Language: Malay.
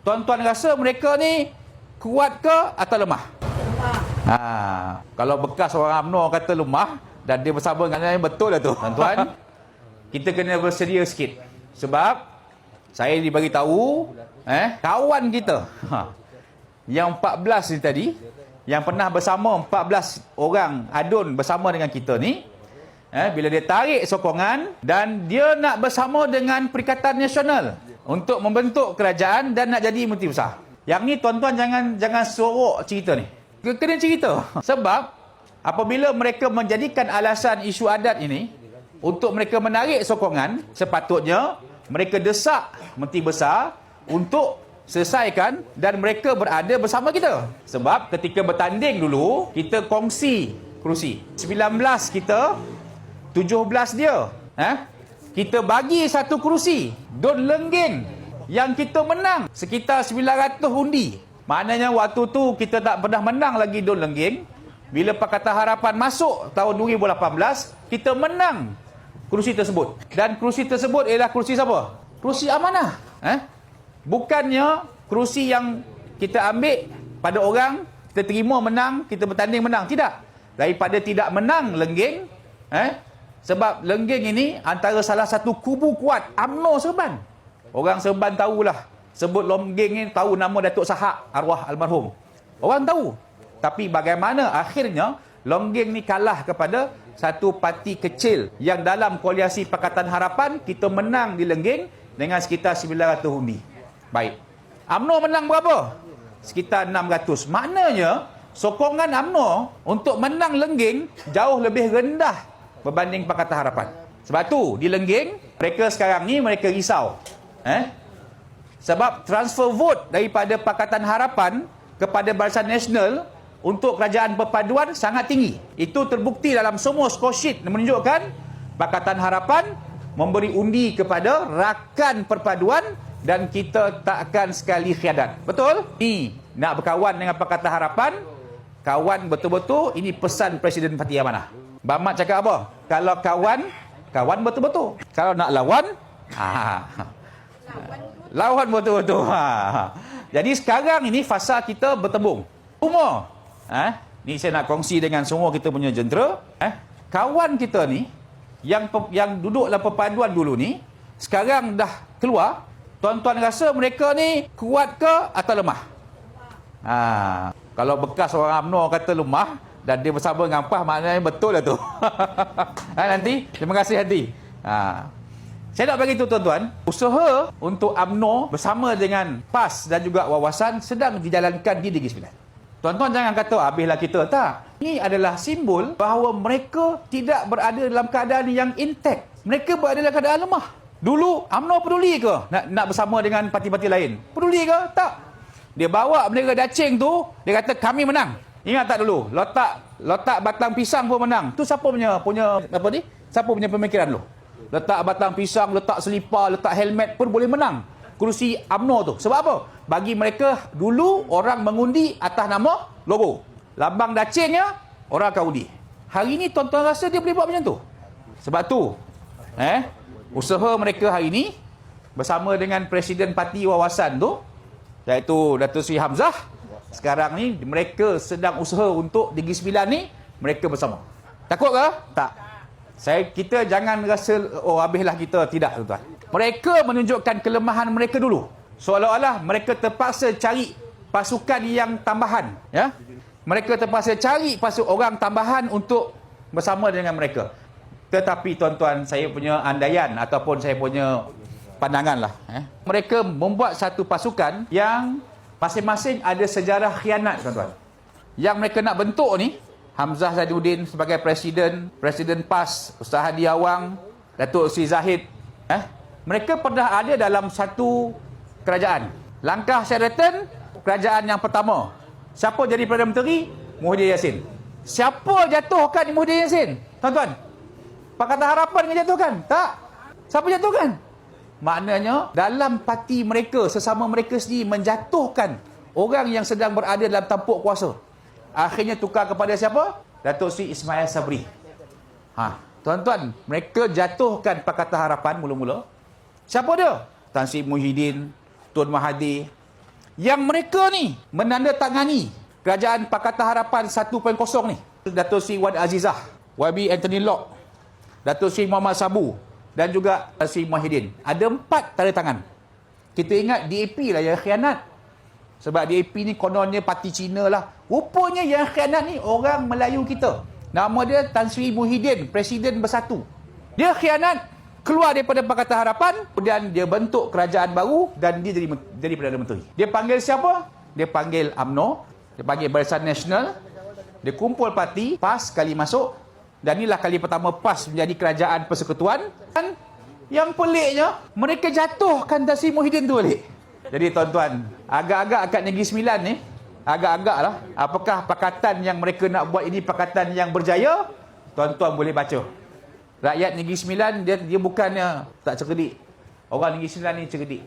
Tuan-tuan rasa mereka ni kuat ke atau lemah? Kalau bekas orang UMNO kata lemah dan dia bersama dengan yang betul lah tu. Tuan-tuan, kita kena bersedia sikit. Sebab saya dibagi tahu kawan kita yang 14 ni tadi, yang pernah bersama 14 orang adun bersama dengan kita ni, bila dia tarik sokongan dan dia nak bersama dengan Perikatan Nasional untuk membentuk kerajaan dan nak jadi menteri besar. Yang ni tuan-tuan jangan sorok cerita ni. Kena cerita. Sebab apabila mereka menjadikan alasan isu adat ini untuk mereka menarik sokongan, sepatutnya mereka desak menteri besar untuk selesaikan dan mereka berada bersama kita. Sebab ketika bertanding dulu, kita kongsi kerusi. 19 kita, 17 dia. Kita bagi satu kerusi. Don Lenggeng yang kita menang sekitar 900 undi. Maknanya waktu tu kita tak pernah menang lagi Don Lenggeng. Bila Pakatan Harapan masuk tahun 2018, kita menang kerusi tersebut. Dan kerusi tersebut ialah kerusi siapa? Kerusi amanah. Bukannya kerusi yang kita ambil pada orang, kita terima menang, kita bertanding menang. Tidak. Daripada tidak menang Lenggeng, sebab Lenggeng ini antara salah satu kubu kuat UMNO Serban. Orang Serban tahulah. Sebut Lenggeng ni tahu nama Datuk Sahak, arwah almarhum. Orang tahu. Tapi bagaimana akhirnya Lenggeng ni kalah kepada satu parti kecil yang dalam koalisi Pakatan Harapan, kita menang di Lenggeng dengan sekitar 900 undi. Baik. UMNO menang berapa? Sekitar 600. Maknanya sokongan UMNO untuk menang Lenggeng jauh lebih rendah berbanding Pakatan Harapan. Sebab tu di Lenggeng, mereka sekarang ni mereka risau. Sebab transfer vote daripada Pakatan Harapan kepada Barisan Nasional untuk kerajaan perpaduan sangat tinggi. Itu terbukti dalam semua score sheet menunjukkan Pakatan Harapan memberi undi kepada rakan perpaduan dan kita tak akan sekali khianat. Betul? Ni nak berkawan dengan Pakatan Harapan, kawan betul-betul. Ini pesan Presiden Parti Amanah. Bamat cakap apa? Kalau kawan, kawan betul-betul. Kalau nak lawan, lawan betul-betul. Jadi sekarang ini fasa kita bertembung. Semua, ni saya nak kongsi dengan semua kita punya jentera. Kawan kita ni, yang duduk dalam perpaduan dulu ni, sekarang dah keluar. Tuan-tuan rasa mereka ni kuat ke atau lemah? Kalau bekas orang UMNO kata lemah dan dia bersama dengan PAS, maknanya betul lah tu. Nanti, terima kasih nanti. Saya nak bagi tu tuan-tuan, usaha untuk UMNO bersama dengan PAS dan juga Wawasan sedang dijalankan di Negeri Sembilan. Tuan-tuan jangan kata habislah kita. Tak. Ini adalah simbol bahawa mereka tidak berada dalam keadaan yang intact. Mereka berada dalam keadaan lemah. Dulu UMNO peduli ke nak bersama dengan parti-parti lain? Peduli ke? Tak. Dia bawa bendera dacing tu, dia kata kami menang. Ingat tak dulu? Letak batang pisang pun menang. Tu siapa punya apa ni? Siapa punya pemikiran lu? Letak batang pisang, letak selipar, letak helmet pun boleh menang kerusi UMNO tu. Sebab apa? Bagi mereka dulu orang mengundi atas nama logo. Lambang dacingnya orang akan undi. Hari ni tuan-tuan rasa dia boleh buat macam tu? Sebab tu usaha mereka hari ini bersama dengan Presiden Parti Wawasan tu, iaitu Datuk Seri Hamzah, sekarang ni mereka sedang usaha untuk Negeri Sembilan ni mereka bersama. Takut ke? Tak. Kita jangan rasa habislah kita. Tidak, tuan-tuan. Mereka menunjukkan kelemahan mereka dulu. Seolah-olah mereka terpaksa cari pasukan yang tambahan, Mereka terpaksa cari orang tambahan untuk bersama dengan mereka. Tetapi tuan-tuan, saya punya andaian ataupun saya punya pandangan lah. Mereka membuat satu pasukan yang masing-masing ada sejarah khianat, tuan-tuan. Yang mereka nak bentuk ni, Hamzah Zainuddin sebagai Presiden PAS, Ustaz Hadi Awang, Datuk Seri Zahid. Mereka pernah ada dalam satu kerajaan. Langkah Sheraton, kerajaan yang pertama. Siapa jadi Perdana Menteri? Muhyiddin Yassin. Siapa jatuhkan Muhyiddin Yassin? Tuan-tuan, Pakatan Harapan yang jatuhkan? Tak. Siapa jatuhkan? Maknanya dalam parti mereka, sesama mereka sendiri menjatuhkan orang yang sedang berada dalam tampuk kuasa. Akhirnya tukar kepada siapa? Datuk Seri Ismail Sabri. Tuan-tuan, mereka jatuhkan Pakatan Harapan mula-mula. Siapa dia? Tan Sri Muhyiddin, Tun Mahathir, Yang mereka ni menandatangani Kerajaan Pakatan Harapan 1.0 ni. Dato' Sri Wan Azizah, YB Anthony Locke, Dato' Sri Muhammad Sabu dan juga Sri Muhyiddin. Ada 4 tanda tangan. Kita ingat DAP lah yang khianat. Sebab DAP ni kononnya parti Cina lah. Rupanya yang khianat ni orang Melayu kita. Nama dia Tan Sri Muhyiddin, Presiden Bersatu. Dia khianat, keluar daripada Pakatan Harapan, kemudian dia bentuk kerajaan baru dan dia jadi Perdana Menteri. Dia panggil siapa? Dia panggil UMNO, dia panggil Barisan Nasional, dia kumpul parti, PAS kali masuk, dan inilah kali pertama PAS menjadi kerajaan persekutuan. Dan yang peliknya, mereka jatuhkan Tan Sri Muhyiddin tu balik. Jadi tuan-tuan, agak-agak kat Negeri Sembilan ni, agak-agak lah, apakah pakatan yang mereka nak buat ini pakatan yang berjaya? Tuan-tuan boleh baca. Rakyat Negeri Sembilan, dia bukannya tak cerdik. Orang Negeri Sembilan ni cerdik.